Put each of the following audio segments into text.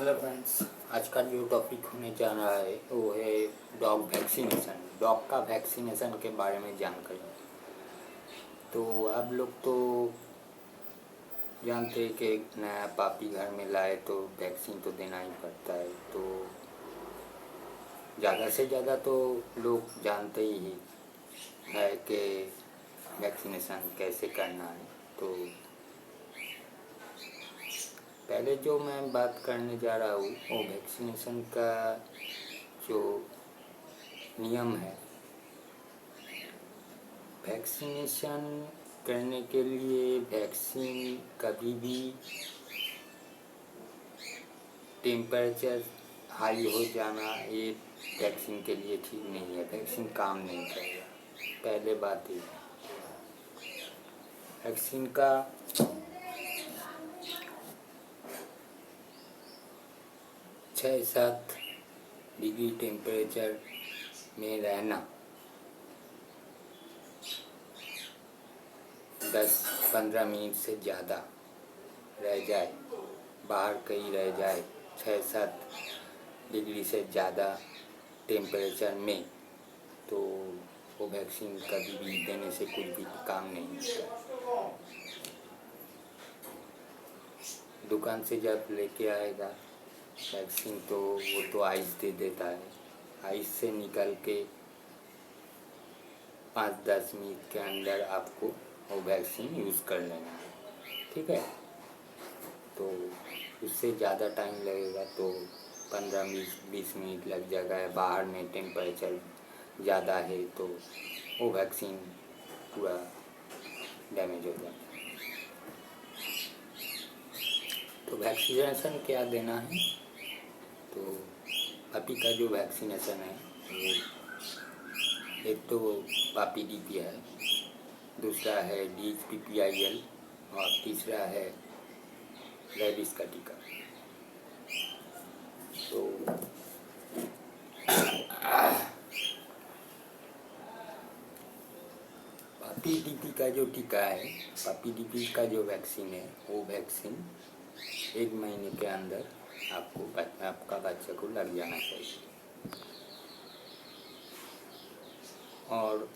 Hello friends, आज का जो टॉपिक होने जा रहा है वो है डॉग वैक्सीनेशन। डॉग का वैक्सीनेशन के बारे में जानकारी। तो आप लोग तो जानते हैं कि एक नया पापी घर में लाए तो वैक्सीन तो देना ही पड़ता है। तो ज़्यादा से ज़्यादा तो लोग जानते ही है कि वैक्सीनेशन कैसे करना है। तो पहले जो मैं बात करने जा रहा हूँ वो वैक्सीनेशन का जो नियम है। वैक्सीनेशन करने के लिए वैक्सीन कभी भी टेम्परेचर हाई हो जाना ये वैक्सीन के लिए ठीक नहीं है। वैक्सीन काम नहीं करेगा। पहले बात ये वैक्सीन का 6-7 डिग्री टेम्परेचर में रहना 10-15 मिनट से ज़्यादा रह जाए, बाहर कहीं रह जाए 6-7 डिग्री से ज़्यादा टेम्परेचर में, तो वो वैक्सीन कभी भी देने से कुछ भी काम नहीं होता। दुकान से जब लेके आएगा वैक्सीन तो वो तो आइस दे देता है। आइस से निकल के 5-10 मिनट के अंदर आपको वो वैक्सीन यूज़ कर लेना है, ठीक है। तो उससे ज़्यादा टाइम लगेगा तो 15-20 मिनट लग जाएगा। बाहर में टेम्परेचर ज़्यादा है तो वो वैक्सीन पूरा डैमेज हो जाता है। तो वैक्सीनेशन क्या देना है, तो पापी का जो वैक्सीनेशन है वो एक तो पापी डीपी है, दूसरा है DHPPIL और तीसरा है रेबीज का टीका। तो पापी डीपी का जो टीका है, पापी डीपी का जो वैक्सीन है वो वैक्सीन 1 महीने के अंदर आपका बच्चे को लग जाना चाहिए। और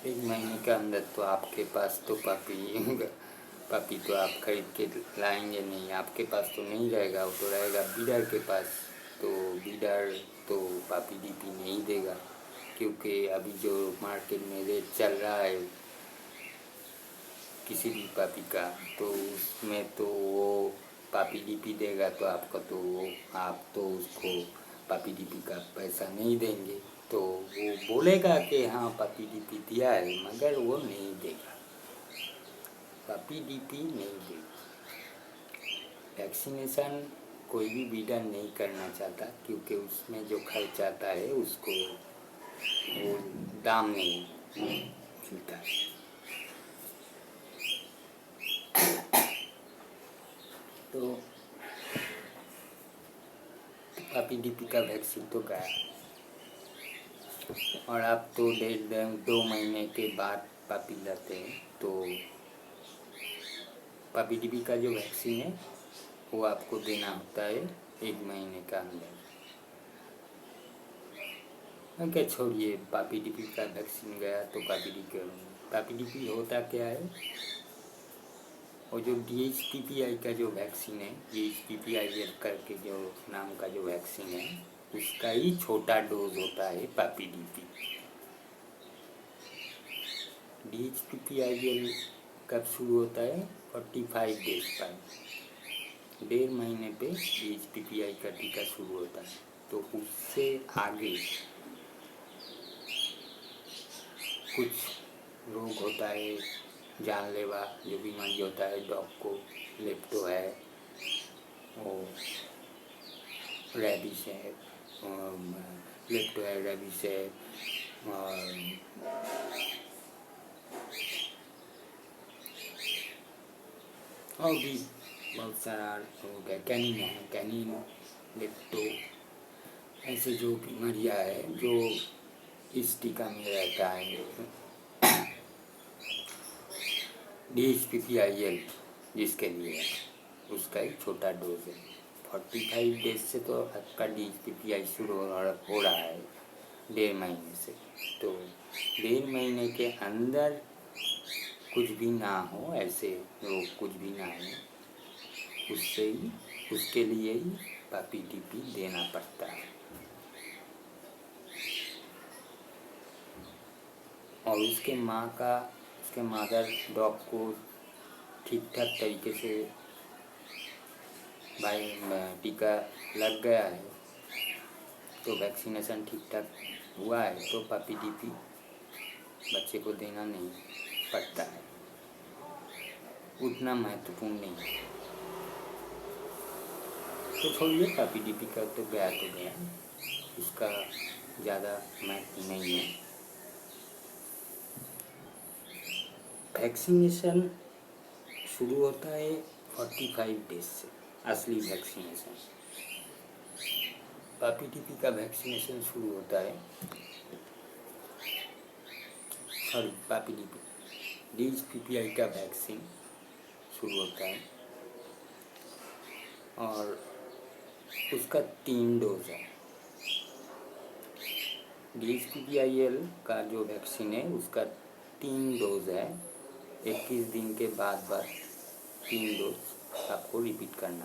1 महीने के अंदर तो आपके पास तो पापी तो आप खरीद के लाएंगे नहीं, आपके पास तो नहीं रहेगा, वो तो रहेगा ब्रीडर के पास। तो ब्रीडर तो पापी डीपी नहीं देगा, क्योंकि अभी जो मार्केट में रेट चल रहा है किसी भी पापी का, तो उसमें तो वो पापी डीपी देगा तो आप तो उसको पापी डीपी का पैसा नहीं देंगे। तो वो बोलेगा कि हाँ पापी डीपी दिया है, मगर वो नहीं देगा, पापी डीपी नहीं देगा। वैक्सीनेशन कोई भी ब्रीडर नहीं करना चाहता, क्योंकि उसमें जो खर्च आता है उसको वो दाम नहीं मिलता है। तो पापी डीपी का वैक्सीन तो गया, और आप तो 1.5-2 महीने के बाद पापी लाते हैं। तो पापी डीपी का जो वैक्सीन है वो आपको देना होता है 1 महीने का अंदर। क्या छोड़िए, पापी डीपी का वैक्सीन गया तो पापी डीपी होता क्या है, और जो DHPPI का जो वैक्सीन है, DHPPI करके जो नाम का जो वैक्सीन है, उसका ही छोटा डोज होता है पापी डीपी। DHPPI कब शुरू होता है, 45 डेज पर, 1.5 महीने पे DHPPI का टीका शुरू होता है। तो उससे आगे कुछ रोग होता है जानलेवा, जो बीमारी होता है डॉग को, लेप्टो है, वो रेबीज है, लेप्टो है, रेबीज है, और भी बहुत सारा हो गया, कैनिन है, कैनिन, लेप्टो, ऐसे जो बीमारियाँ है जो इस टीका में रहता है। DHPPIL जिसके लिए है, उसका एक छोटा डोज है। 45 डेज से तो आपका DHPPI शुरू हो रहा है 1.5 महीने से। तो 1.5 महीने के अंदर कुछ भी ना हो, ऐसे रोग कुछ भी ना हो, उसके लिए ही पापी टीपी देना पड़ता है। और उसके मदर डॉग को ठीक ठाक तरीके से टीका लग गया है, तो वैक्सीनेशन ठीक ठाक हुआ है, तो पापी टीपी बच्चे को देना नहीं पड़ता है, उतना महत्वपूर्ण नहीं है। तो छोड़िए, पापी टीपी का तो गया, उसका ज़्यादा महत्व नहीं है। वैक्सीनेशन शुरू होता है 45 डेज से, असली वैक्सीनेशन। पापी टीपी का वैक्सीनेशन शुरू होता है, पापी टीपी DHPPI का वैक्सीन शुरू होता है और उसका 3 डोज है। DHPPIL का जो वैक्सीन है उसका 3 डोज है। 21 दिन के बाद 3 डोज आपको रिपीट करना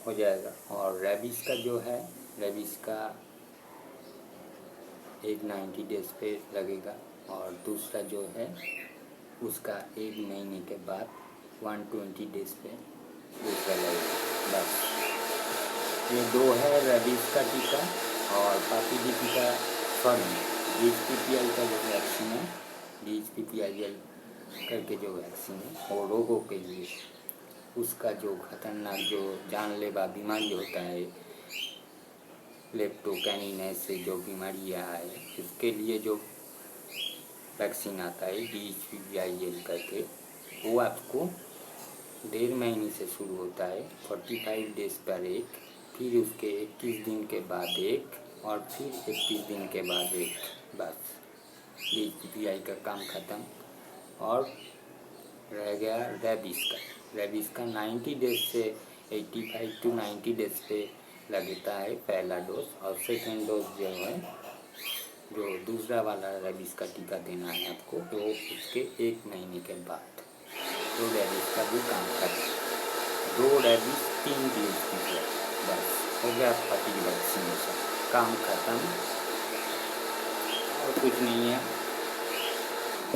हो जाएगा। और रेबीज़ का जो है, रेबीज़ का एक 90 डेज पे लगेगा और दूसरा जो है उसका 1 महीने के बाद 120 डेज पे दूसरा लगेगा। बस ये 2 है, रेबीज़ का टीका और पापी टीपी का, DHPPI का जो वैक्सीन है, DHPPIL करके जो वैक्सीन है वो रोगों के लिए, उसका जो खतरनाक जो जानलेवा बीमारी होता है, लेप्टोकैनिनेस से जो बीमारियाँ है, उसके लिए जो वैक्सीन आता है DHPPIL करके, वो आपको 1.5 महीने से शुरू होता है, 45 डेज पर एक, फिर उसके 21 दिन के बाद एक, और फिर 21 दिन के बाद एक। बस DHPPI का काम ख़त्म। और रह गया रेबीज़ का 90 डेज से 85 to 90 डेज पे लगता है पहला डोज, और सेकेंड डोज जो है, जो दूसरा वाला रेबीज़ का टीका देना है आपको, तो उसके 1 महीने के बाद। तो रेबीज़ का भी काम खत्म। 2 रेबीज़ 3 DHPPI, बस हो गया पापी वैक्सीनेशन, काम खत्म और कुछ नहीं है।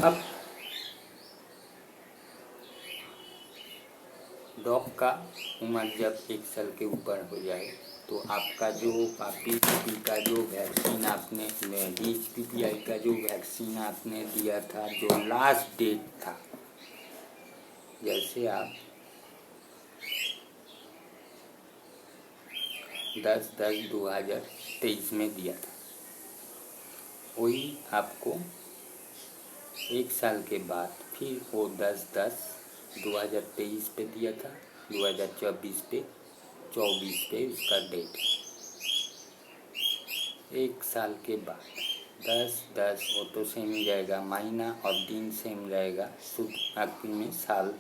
अब डॉग का उम्र जब 1 साल के ऊपर हो जाए, तो आपका जो पापी टीपी का जो वैक्सीन आपने, DHPPI का जो वैक्सीन आपने दिया था, जो लास्ट डेट था, जैसे आप 10/10/2023 में दिया था, वही आपको 1 साल के बाद फिर वो 10/10/2023 पे दिया था, 2024 पे 24 पे उसका डेट है। 1 साल के बाद 10/10, वो तो सेम ही रहेगा, महीना और दिन सेम रहेगा, शुद्ध आखिर में साल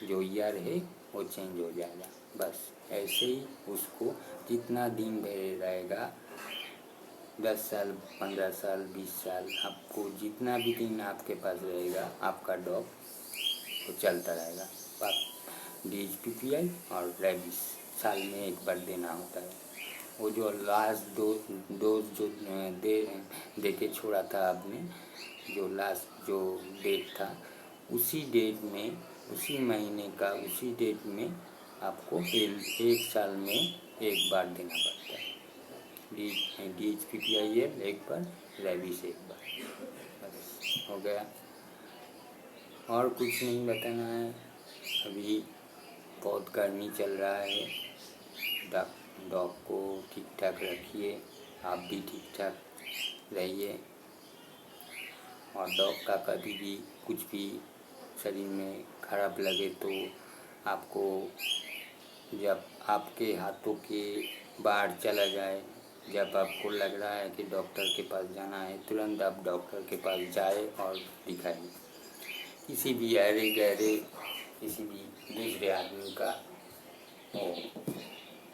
जो ईयर है वो चेंज हो जाएगा। बस ऐसे ही उसको जितना दिन रहेगा, 10 साल, 15 साल, 20 साल, आपको जितना भी दिन आपके पास रहेगा, आपका डॉग वो चलता रहेगा। DHPPI और रेबीज़ साल में 1 बार देना होता है। वो जो लास्ट डोज जो दे के छोड़ा था आपने, जो लास्ट जो डेट था, उसी डेट में, उसी महीने का उसी डेट में आपको 1 साल में 1 बार देना पड़ता है। DHPPIL 1 बार, रेबीज़ 1 बार, बस हो गया। और कुछ नहीं बताना है। अभी बहुत गर्मी चल रहा है, डॉग को ठीक ठाक रखिए, आप भी ठीक ठाक रहिए। और डॉग का कभी भी कुछ भी शरीर में खराब लगे तो आपको, जब आपके हाथों के बाहर चला जाए, जब आपको लग रहा है कि डॉक्टर के पास जाना है, तुरंत आप डॉक्टर के पास जाए और दिखाइए। किसी भी अरे गहरे किसी भी दूसरे आदमी का वो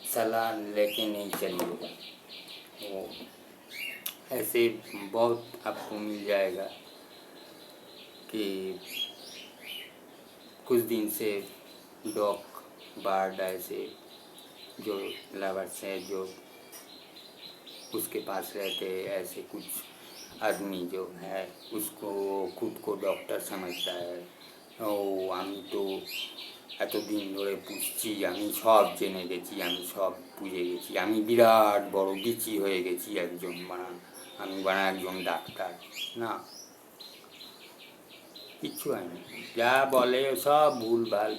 सलाह लेके नहीं चलिएगा। वो ऐसे बहुत आपको मिल जाएगा कि कुछ दिन से डॉग बार्ड ऐसे जो लवर्स हैं, जो उसके पास रहते, ऐसे कुछ आदमी जो है उसको खुद को डॉक्टर समझता है। ও আমি তো এতদিন ধরে পুষছি, আমি সব জেনে গেছি, আমি সব বুঝে গেছি, আমি বিরাট বড় বিচি হয়ে গেছি একজন, আমি একজন ডাক্তার। না, কিচ্ছু হয়নি। যা বলে সব ভুলভাল,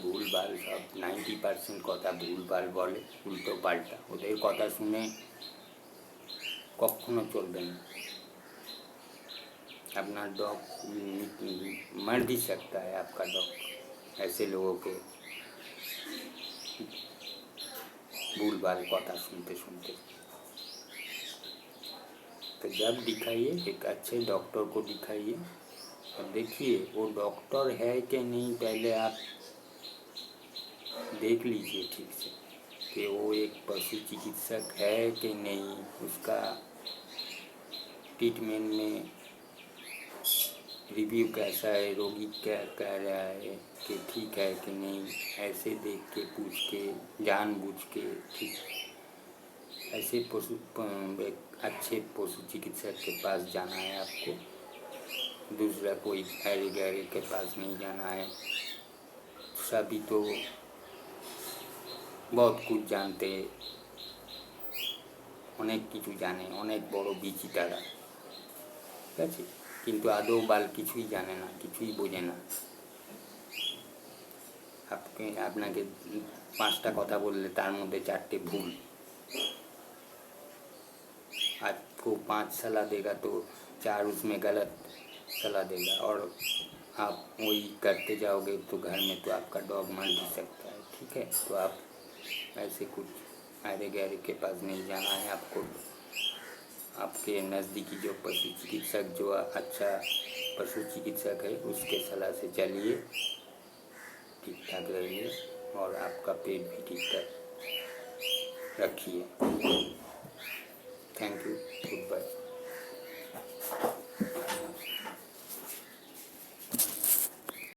সব 90% কথা ভুলভাল বলে, উল্টো পাল্টা। ওদের কথা শুনে কখনো চলবে না। अपना डॉग मर भी सकता है, आपका डॉग ऐसे लोगों के भूल भाल कथा सुनते सुनते। तो जब दिखाइए एक अच्छे डॉक्टर को दिखाइए और देखिए वो डॉक्टर है कि नहीं, पहले आप देख लीजिए ठीक से कि वो एक पशु चिकित्सक है कि नहीं, उसका ट्रीटमेंट में रिव्यू कैसा है, रोगी क्या कह रहा है कि ठीक है कि नहीं, ऐसे देख के पूछ के जानबूझ के ठीक ऐसे एक अच्छे पशु चिकित्सक के पास जाना है आपको। दूसरा कोई ऐरे गैरे के पास नहीं जाना है। सभी तो बहुत कुछ जानते, अनेक किछु जाने, अनेक बड़ो बिची तारा, ठीक है, किन्तु आदौ बाल किछुई जाने ना, किछुई बोझे ना। আপনাকে 5টা কথা বললে তার মধ্যে 4টে भूल। आपको 5 सलाह देगा तो 4 उसमें गलत सलाह देगा, और आप वही करते जाओगे तो घर में तो आपका डॉग मर भी सकता है। ठीक है, तो आप ऐसे कुछ ऐरे गैरे के पास नहीं जाना है आपको। आपके नज़दीकी जो पशु चिकित्सक, जो अच्छा पशु चिकित्सक है, उसके सलाह से चलिए, ठीक ठाक रहिए और आपका पेट भी ठीक ठाक रखिए। Thank you, good bye.